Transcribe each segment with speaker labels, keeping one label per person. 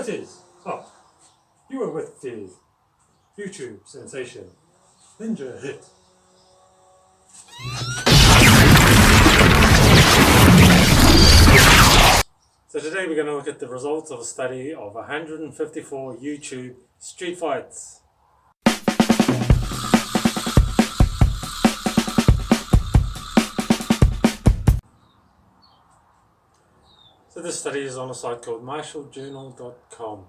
Speaker 1: What is? Oh, you were with the YouTube sensation Ninja HIIT. So today we're going to look at the results of a study of 154 YouTube street fights. So this study is on a site called martialjournal.com.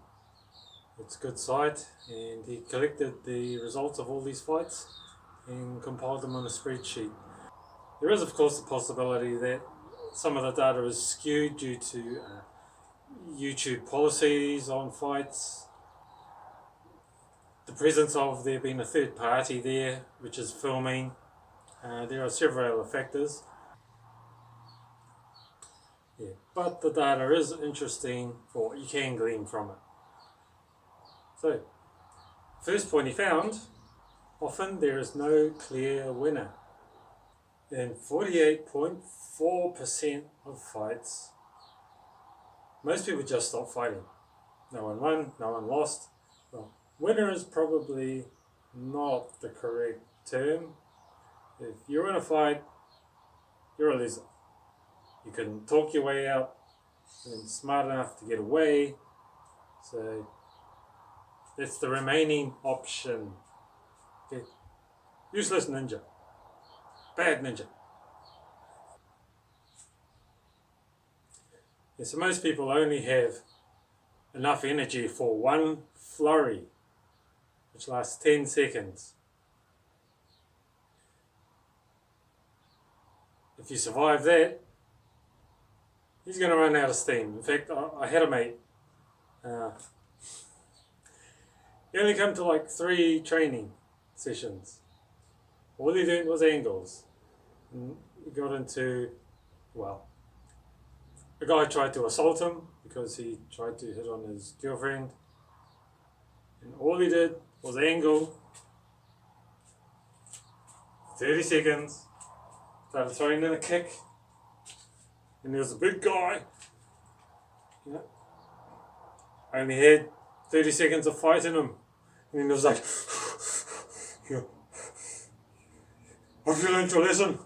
Speaker 1: It's a good site, and he collected the results of all these fights and compiled them on a spreadsheet. There is of course the possibility that some of the data is skewed due to YouTube policies on fights, the presence of there being a third party there which is filming. There are several other factors. Yeah, but the data is interesting for what you can glean from it. So, first point he found, often there is no clear winner. In 48.4% of fights, most people just stop fighting. No one won, no one lost. Well, winner is probably not the correct term. If you're in a fight, you're a loser. You can talk your way out, and smart enough to get away, so that's the remaining option. Okay. Useless ninja. Bad ninja. Yeah, so most people only have enough energy for one flurry, which lasts 10 seconds. If you survive that, he's going to run out of steam. In fact, I had a mate. He only come to like 3 training sessions. All he did was angles. And he got into, well, a guy tried to assault him because he tried to hit on his girlfriend. And all he did was angle. 30 seconds. Started throwing in a kick. And there was a big guy. Yeah. I only had 30 seconds of fighting him. And then he was like, yeah, have you learned your lesson?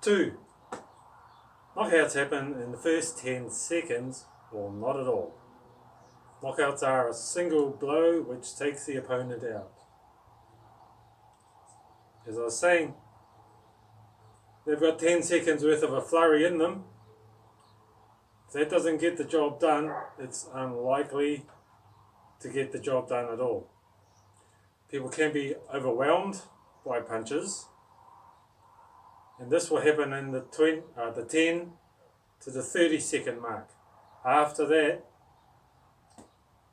Speaker 1: 2. Knockouts happen in the first 10 seconds, or not at all. Knockouts are a single blow which takes the opponent out. As I was saying, they've got 10 seconds worth of a flurry in them. If that doesn't get the job done, it's unlikely to get the job done at all. People can be overwhelmed by punches, and this will happen in the 10 to the 30 second mark. After that,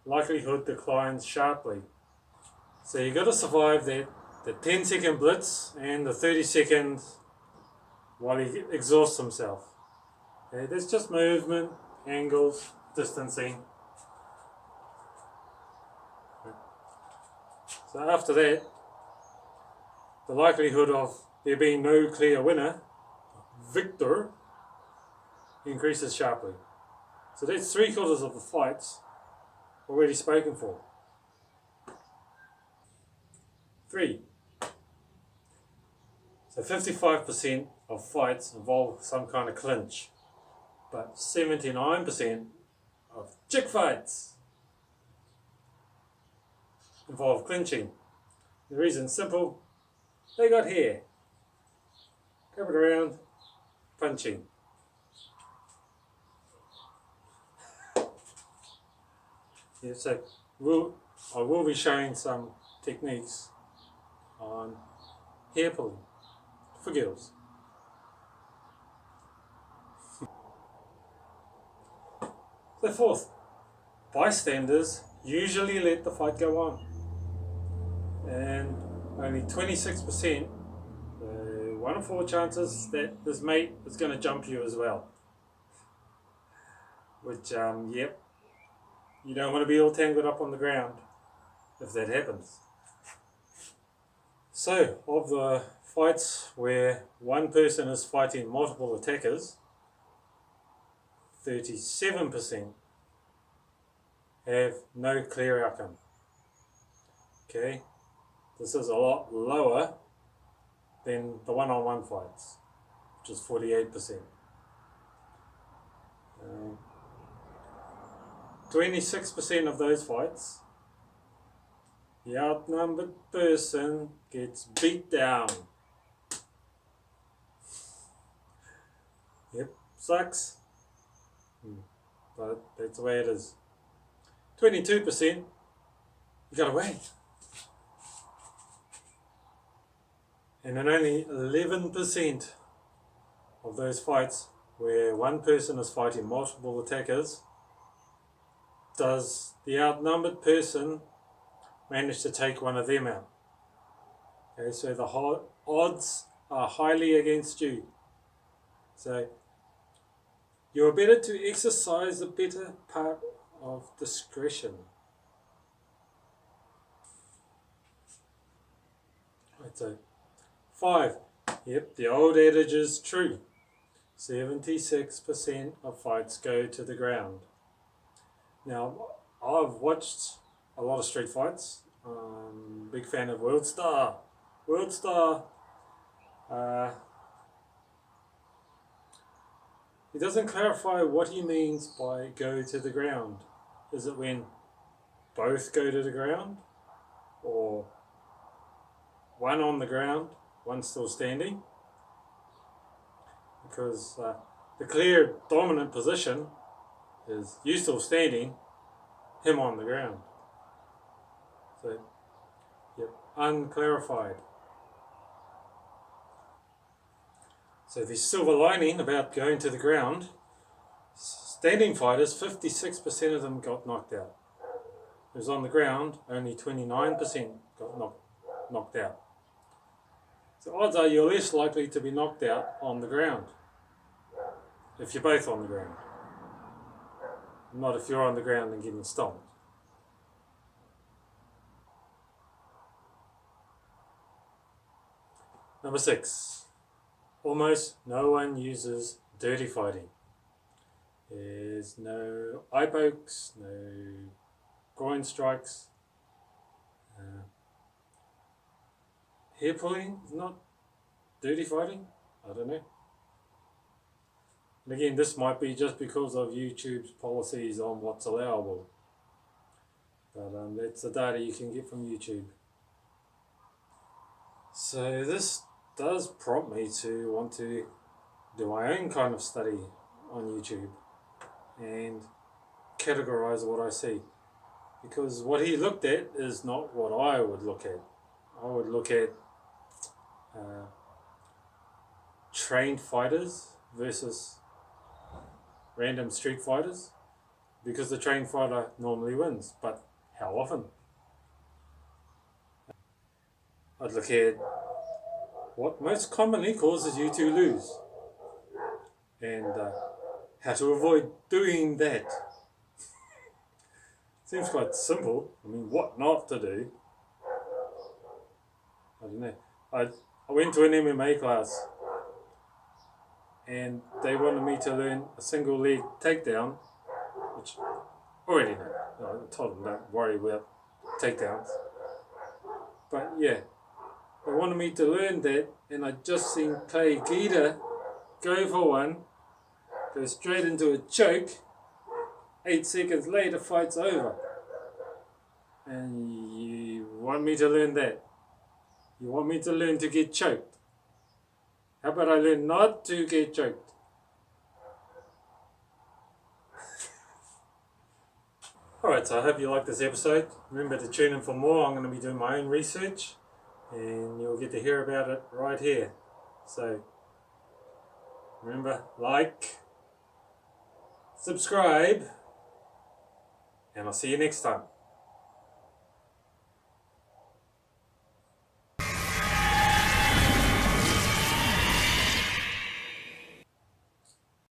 Speaker 1: likelihood declines sharply. So you've got to survive that, the 10 second blitz and the 30 seconds while he exhausts himself. Okay, there's just movement, angles, distancing. Okay. So after that, the likelihood of there being no clear winner, victor, increases sharply. So that's 3/4 of the fights already spoken for. 3. So 55% of fights involve some kind of clinch, but 79% of chick fights involve clinching. The reason's simple, they got hair. Grab it around, punching. Yeah, so I will be showing some techniques on hair pulling for girls. The 4th, bystanders usually let the fight go on, and only 26%, 1 in 4 chances that this mate is going to jump you as well. Which, yep, you don't want to be all tangled up on the ground if that happens. So, of the fights where one person is fighting multiple attackers, 37% have no clear outcome. Okay, this is a lot lower than the one-on-one fights, which is 48%. 26% of those fights, the outnumbered person gets beat down. Yep, sucks. But that's the way it is. 22%, you got away. And then only 11% of those fights where one person is fighting multiple attackers, does the outnumbered person manage to take one of them out. Okay, so the odds are highly against you. So you're better to exercise the better part of discretion. Right, so 5. Yep, the old adage is true. 76% of fights go to the ground. Now, I've watched a lot of street fights. Big fan of World Star. He doesn't clarify what he means by go to the ground. Is it when both go to the ground? Or one on the ground, one still standing? Because the clear dominant position is you still standing, him on the ground. So, yep, unclarified. So the silver lining about going to the ground, standing fighters, 56% of them got knocked out. Whereas on the ground, only 29% got knocked out. So odds are you're less likely to be knocked out on the ground if you're both on the ground. Not if you're on the ground and getting stomped. Number 6. Almost no one uses dirty fighting. There's no eye pokes, no groin strikes. Hair pulling is not dirty fighting? I don't know. And again, this might be just because of YouTube's policies on what's allowable. But that's the data you can get from YouTube. So this does prompt me to want to do my own kind of study on YouTube and categorize what I see. Because what he looked at is not what I would look at. I would look at trained fighters versus random street fighters, because the trained fighter normally wins, but how often? I'd look at what most commonly causes you to lose and how to avoid doing that. Seems quite simple. I mean, what not to do? I don't know. I went to an MMA class and they wanted me to learn a single leg takedown, which I already know. I told them don't worry about takedowns. But yeah, they wanted me to learn that, and I just seen Clay Guida go for one, go straight into a choke. 8 seconds later, fight's over. And you want me to learn that? You want me to learn to get choked? How about I learn not to get choked? Alright, so I hope you liked this episode. Remember to tune in for more. I'm going to be doing my own research and you'll get to hear about it right here. So remember, like, subscribe, and I'll see you next time.